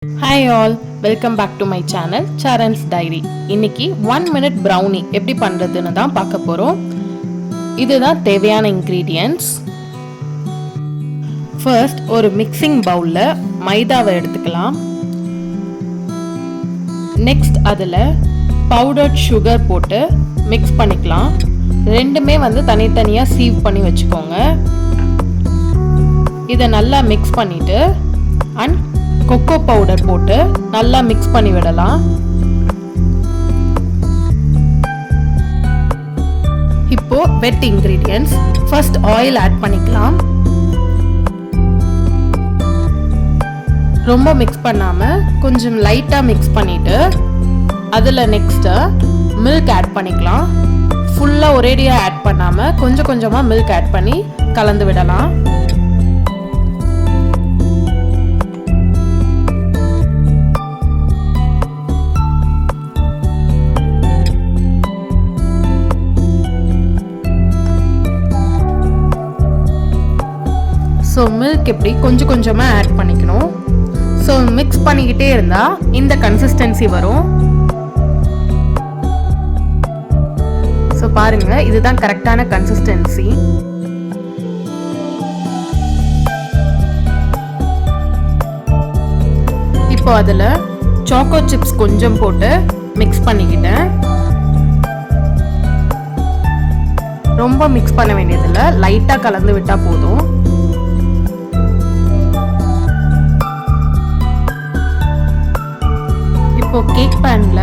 Hi all, welcome back to my channel sdiary. இன்னைக்கு 1 minute brownie எப்படி பண்றதுன்னு தான் பார்க்க போறோம். இதுதான் தேவையான ingredients. First ஒரு mixing bowlல மைதாவை எடுத்துக்கலாம். Next அதுல powdered sugar போட்டு mix பண்ணிக்கலாம். ரெண்டுமே தனித்தனியா சீவ் பண்ணி வச்சுக்கோங்க. இத நல்லா mix பண்ணிட்டு and cocoa powder போட்டு நல்லா mix பண்ணி விடலாம். இப்போ wet ingredients. First oil add பண்ணிக்கலாம். ரொம்ப mix பண்ணாம கொஞ்சம் லைட்டா mix பண்ணிட்டு அதுல next milk add பண்ணிக்கலாம். ஃபுல்லா ஒரேடியா ஆட் பண்ணாம கொஞ்சம் கொஞ்சமா milk add பண்ணி கலந்து விடலாம். ஸோ மில்க் எப்படி கொஞ்சம் கொஞ்சமாக ஆட் பண்ணிக்கணும். ஸோ மிக்ஸ் பண்ணிக்கிட்டே இருந்தால் இந்த கன்சிஸ்டன்சி வரும். ஸோ பாருங்க, இதுதான் கரெக்டான கன்சிஸ்டன்சி. இப்போ அதில் சாக்கோ சிப்ஸ் கொஞ்சம் போட்டு மிக்ஸ் பண்ணிக்கிட்டேன். ரொம்ப மிக்ஸ் பண்ண வேண்டியதில்லை, லைட்டாக கலந்து விட்டால் போதும். இப்போ கேக் பேன்ல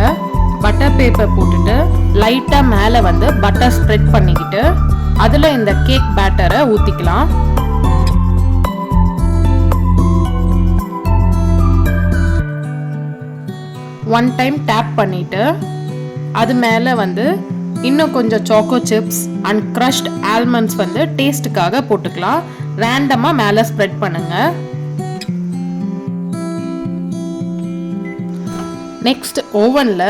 பட்டர் பேப்பர் போட்டுட்டு லைட்டா மேலே பட்டர் ஸ்ப்ரெட் பண்ணிக்கிட்டு அதுல இந்த கேக் பேட்டரை ஊத்திக்கலாம். ஒன் டைம் டேப் பண்ணிட்டு அது மேலே இன்னும் கொஞ்சம் choco chips and crushed almonds டேஸ்ட்டுக்காக போட்டுக்கலாம். ரேண்டமா மேலே ஸ்ப்ரெட் பண்ணுங்க. நெக்ஸ்ட் ஓவன்ல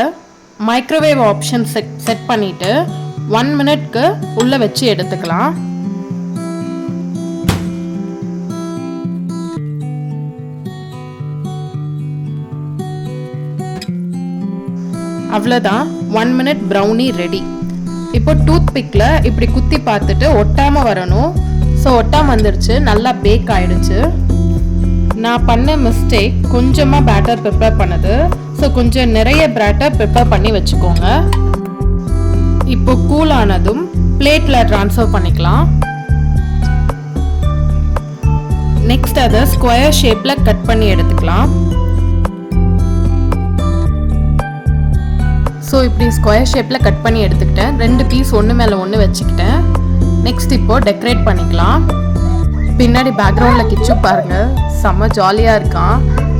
மைக்ரோவேவ் ஆப்ஷன் செட் பண்ணிட்டு 1 மினிட்க்கு உள்ள வச்சு எடுத்துக்கலாம். அவ்வளவுதான், 1 மினிட் ப்ரௌனி ரெடி. இப்போ டூத் பிக்ல இப்படி குத்தி பார்த்துட்டு ஒட்டாம வரணும். ஸோ ஒட்டாம வந்துருச்சு, நல்லா பேக் ஆயிடுச்சு. நான் பண்ண மிஸ்டேக் கொஞ்சமாக பேட்டர் ப்ரிப்பேர் பண்ணது. ஸோ கொஞ்சம் நிறைய பேட்டர் ப்ரிப்பேர் பண்ணி வச்சுக்கோங்க. இப்போ கூல் ஆனதும் பிளேட்டில் ட்ரான்ஸ்ஃபர் பண்ணிக்கலாம். நெக்ஸ்ட் அதை ஸ்கொயர் ஷேப்பில் கட் பண்ணி எடுத்துக்கலாம். ஸோ இப்படி ஸ்கொயர் ஷேப்பில் கட் பண்ணி எடுத்துக்கிட்டேன். 2 பீஸ் ஒன்று மேலே ஒன்று வச்சுக்கிட்டேன். நெக்ஸ்ட் இப்போ டெக்கரேட் பண்ணிக்கலாம். பின்னாடி பேக்ரவுண்டில் கிச்சு பாருங்க, செம்ம ஜாலியாக இருக்கான்.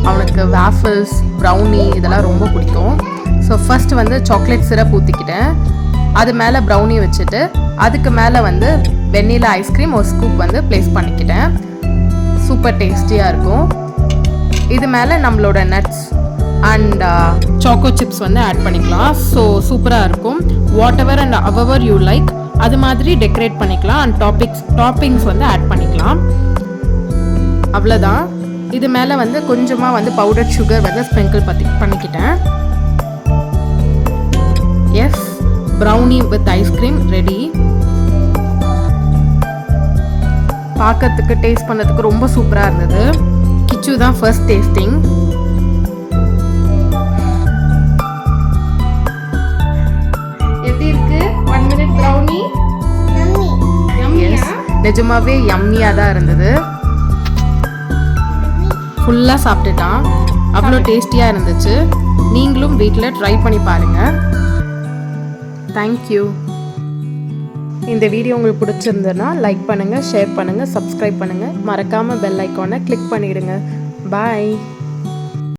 அவனுக்கு வேஃபிள்ஸ், ப்ரௌனி இதெல்லாம் ரொம்ப பிடிக்கும். ஸோ ஃபர்ஸ்ட் சாக்லேட் சிரப் ஊற்றிக்கிட்டேன். அது மேலே ப்ரௌனி வச்சுட்டு அதுக்கு மேலே வெண்ணிலா ஐஸ்கிரீம் ஒரு ஸ்கூப் ப்ளேஸ் பண்ணிக்கிட்டேன். சூப்பர் டேஸ்டியாக இருக்கும். இது மேலே நம்மளோட nuts and choco chips add பண்ணிக்கலாம். ஸோ சூப்பராக இருக்கும். Whatever and whatever you like அது மாதிரி டெக்கரேட் பண்ணிக்கலாம். அண்ட் டாப்பிங்ஸ் ஆட் பண்ணிக்கலாம். அவ்வளோதான். இது மேலே கொஞ்சமாக பவுடர் சுகர் ஸ்ப்ரிங்கிள் பண்ணிக்கிட்டேன். Yes, brownie with ice cream ready. பார்க்கறதுக்கு டேஸ்ட் பண்ணதுக்கு ரொம்ப சூப்பராக இருந்தது. கிச்சு தான் ஃபர்ஸ்ட் டேஸ்டிங். எப்படி இருக்கு 1 மினிட் ப்ரௌனி? நிஜமாவே யம்மியாக தான் இருந்தது. ஃபுல்லாக சாப்பிட்டுட்டான். அவ்வளோ டேஸ்டியாக இருந்துச்சு. நீங்களும் வீட்டில் ட்ரை பண்ணி பாருங்கள். தேங்க்யூ. இந்த வீடியோ உங்களுக்கு பிடிச்சிருந்ததுன்னா லைக் பண்ணுங்கள், ஷேர் பண்ணுங்கள், சப்ஸ்கிரைப் பண்ணுங்கள். மறக்காமல் பெல் ஐக்கானை கிளிக் பண்ணிவிடுங்க. பாய்.